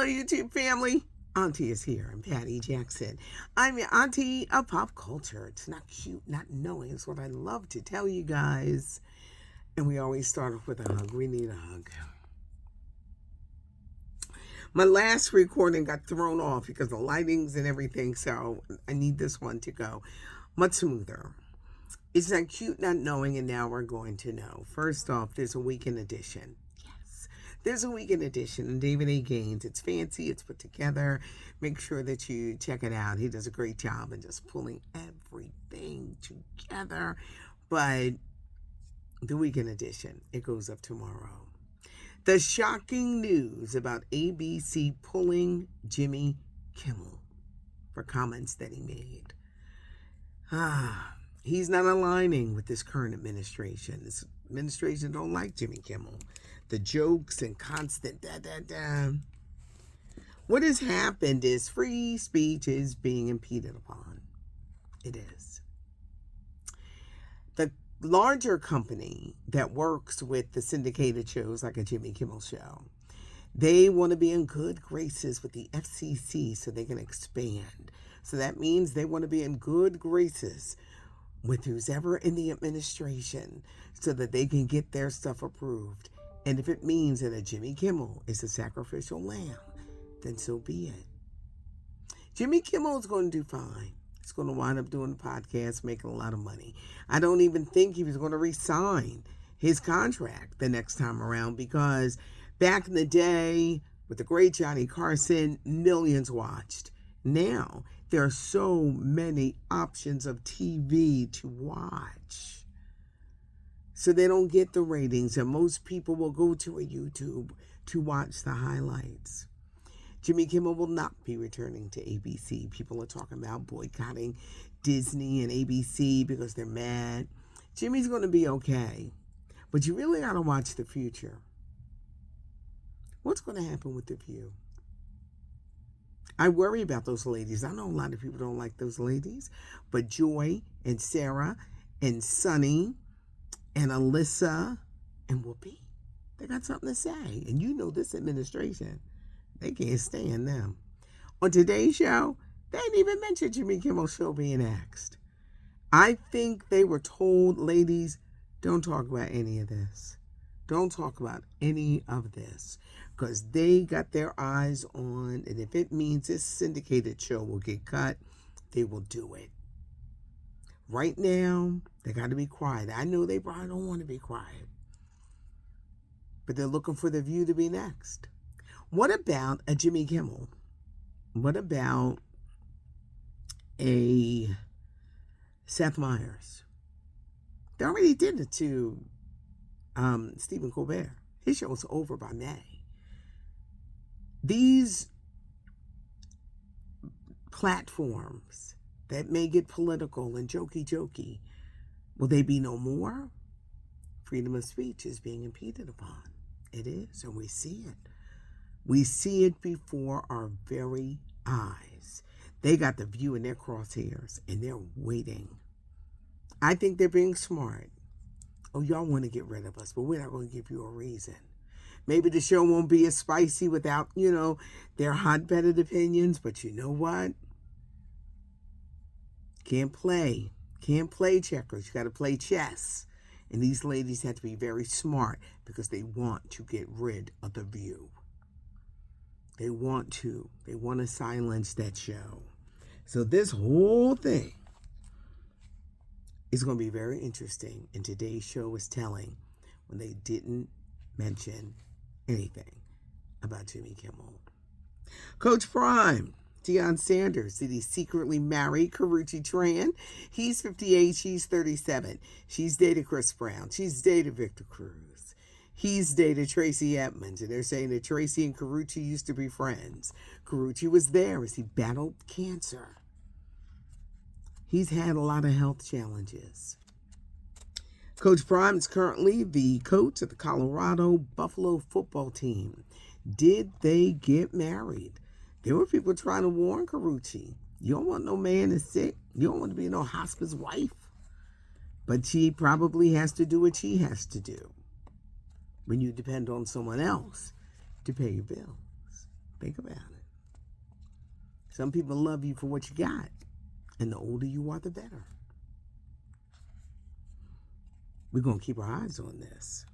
Hello, YouTube family. Auntie is here. I'm Patty Jackson. I'm your auntie of pop culture. It's not cute, not knowing. It's what I love to tell you guys. And we always start off with a hug. We need a hug. My last recording got thrown off because of the lightings and everything, so I need this one to go much smoother. It's not cute, not knowing, and now we're going to know. First off, there's a weekend edition. There's a weekend edition, and David A. Gaines. It's fancy. It's put together. Make sure that you check it out. He does a great job in just pulling everything together. But the weekend edition, it goes up tomorrow. The shocking news about ABC pulling Jimmy Kimmel for comments that he made. He's not aligning with this current administration. This administration don't like Jimmy Kimmel. The jokes and constant da-da-da. What has happened is free speech is being impeded upon. It is. The larger company that works with the syndicated shows like a Jimmy Kimmel show, they want to be in good graces with the FCC so they can expand. So that means they want to be in good graces with who's ever in the administration so that they can get their stuff approved. And if it means that a Jimmy Kimmel is a sacrificial lamb, then so be it. Jimmy Kimmel is going to do fine. He's going to wind up doing the podcast, making a lot of money. I don't even think he was going to re-sign his contract the next time around because back in the day with the great Johnny Carson, millions watched. Now, there are so many options of TV to watch. So they don't get the ratings, and most people will go to a YouTube to watch the highlights. Jimmy Kimmel will not be returning to ABC. People are talking about boycotting Disney and ABC because they're mad. Jimmy's going to be okay, but you really got to watch the future. What's going to happen with The View? I worry about those ladies. I know a lot of people don't like those ladies, but Joy and Sarah and Sunny and Alyssa and Whoopi, they got something to say. And you know this administration, they can't stand them. On today's show, they didn't even mention Jimmy Kimmel's show being axed. I think they were told, ladies, don't talk about any of this. Don't talk about any of this. Because they got their eyes on, and if it means this syndicated show will get cut, they will do it. Right now, they got to be quiet. I know they probably don't want to be quiet. But they're looking for The View to be next. What about a Jimmy Kimmel? What about a Seth Meyers? They already did it to Stephen Colbert. His show was over by May. These platforms that may get political and jokey, will they be no more? Freedom of speech is being impeded upon. It is, and we see it. We see it before our very eyes. They got The View in their crosshairs, and they're waiting. I think they're being smart. Oh, y'all want to get rid of us, but we're not going to give you a reason. Maybe the show won't be as spicy without, their hot-bedded opinions, but you know what? Can't play checkers. You got to play chess. And these ladies have to be very smart because they want to get rid of The View. They want to silence that show. So this whole thing is going to be very interesting. And today's show is telling when they didn't mention anything about Jimmy Kimmel. Coach Prime, Deion Sanders, did he secretly marry Karrueche Tran? He's 58, she's 37. She's dated Chris Brown. She's dated Victor Cruz. He's dated Tracy Edmonds, and they're saying that Tracy and Karrueche used to be friends. Karrueche was there as he battled cancer. He's had a lot of health challenges. Coach Prime is currently the coach of the Colorado Buffalo football team. Did they get married? There were people trying to warn Karrueche. You don't want no man that's sick. You don't want to be no hospice wife. But she probably has to do what she has to do when you depend on someone else to pay your bills. Think about it. Some people love you for what you got, and the older you are, the better. We're going to keep our eyes on this.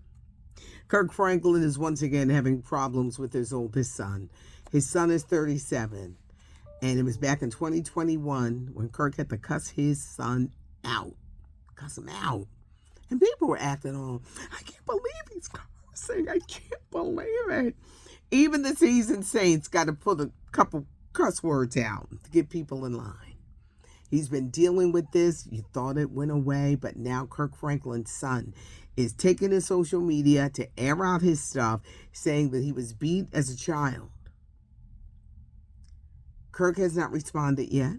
Kirk Franklin is once again having problems with his oldest son. His son is 37, and it was back in 2021 when Kirk had to cuss his son out. Cuss him out. And people were acting on, I can't believe he's cursing. I can't believe it. Even the seasoned saints got to put a couple cuss words out to get people in line. He's been dealing with this. You thought it went away, but now Kirk Franklin's son is taking to social media to air out his stuff, saying that he was beat as a child. Kirk has not responded yet,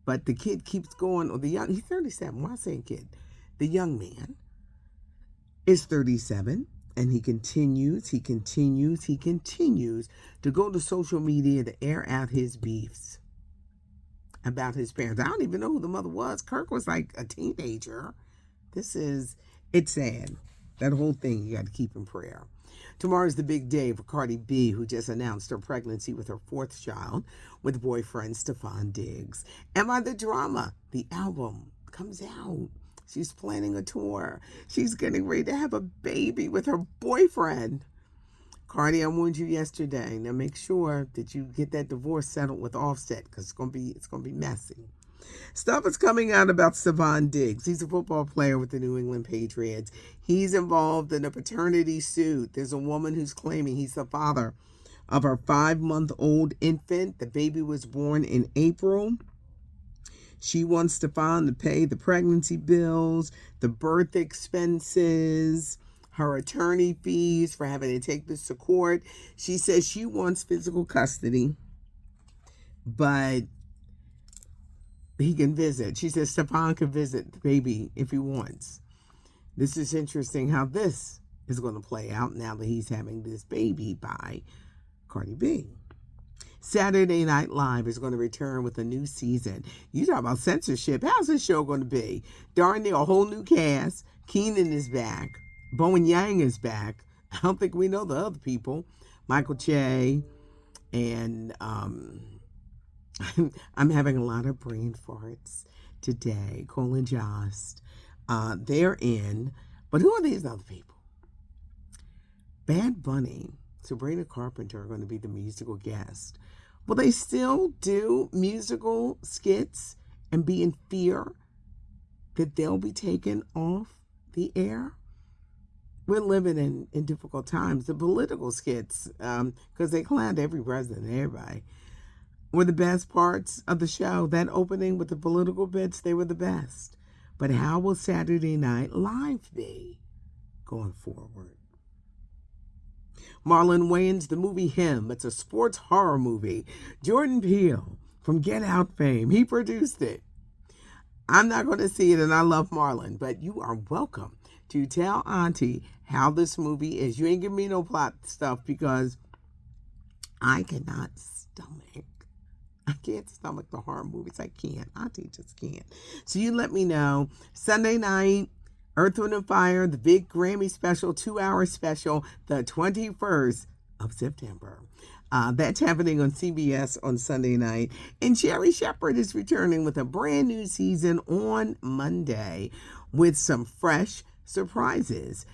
but the kid keeps going, or he's 37, why say kid? The young man is 37, and he continues to go to social media to air out his beefs about his parents. I don't even know who the mother was. Kirk was like a teenager. It's sad. That whole thing you got to keep in prayer. Tomorrow's the big day for Cardi B, who just announced her pregnancy with her fourth child with boyfriend Stefan Diggs. Am I the Drama? The album comes out. She's planning a tour. She's getting ready to have a baby with her boyfriend. Cardi, I warned you yesterday. Now make sure that you get that divorce settled with Offset, because it's gonna be messy. Stuff is coming out about Stefan Diggs. He's a football player with the New England Patriots. He's involved in a paternity suit. There's a woman who's claiming he's the father of her 5-month-old infant. The baby was born in April. She wants Stefan to pay the pregnancy bills, the birth expenses, her attorney fees for having to take this to court. She says she wants physical custody, but he can visit. She says Stefan can visit the baby if he wants. This is interesting how this is going to play out now that he's having this baby by Cardi B. Saturday Night Live is going to return with a new season. You talk about censorship. How's this show going to be? Darn near a whole new cast. Keenan is back. Bowen Yang is back. I don't think we know the other people. Michael Che. And I'm having a lot of brain farts today. Cole and Jost. They're in. But who are these other people? Bad Bunny, Sabrina Carpenter are going to be the musical guest. Will they still do musical skits and be in fear that they'll be taken off the air? We're living in difficult times. The political skits, because they clowned every president and everybody, were the best parts of the show. That opening with the political bits, they were the best. But how will Saturday Night Live be going forward? Marlon Wayans, the movie Him. It's a sports horror movie. Jordan Peele from Get Out fame, he produced it. I'm not going to see it, and I love Marlon, but you are welcome to tell Auntie how this movie is. You ain't giving me no plot stuff because I cannot stomach. I can't stomach the horror movies. I can't. Auntie just can't. So you let me know. Sunday night, Earth, Wind & Fire, the big Grammy special, 2-hour special, the 21st of September. That's happening on CBS on Sunday night. And Sherry Shepherd is returning with a brand new season on Monday with some fresh surprises.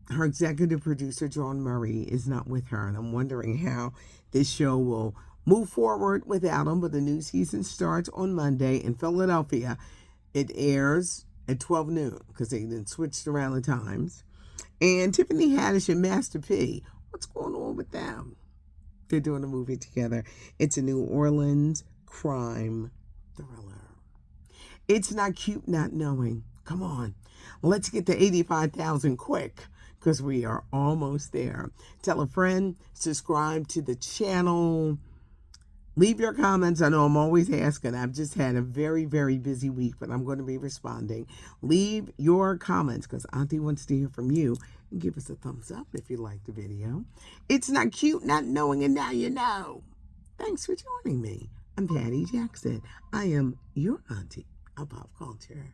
Her executive producer, John Murray, is not with her, and I'm wondering how this show will move forward without him. But the new season starts on Monday in Philadelphia. It airs at 12 noon because they then switched around the times. And Tiffany Haddish and Master P, what's going on with them? They're doing a movie together. It's a New Orleans crime thriller. It's not cute not knowing. Come on, let's get to 85,000 quick because we are almost there. Tell a friend, subscribe to the channel. Leave your comments. I know I'm always asking. I've just had a very, very busy week, but I'm going to be responding. Leave your comments because Auntie wants to hear from you. And give us a thumbs up if you liked the video. It's not cute not knowing, and now you know. Thanks for joining me. I'm Patty Jackson. I am your auntie of pop culture.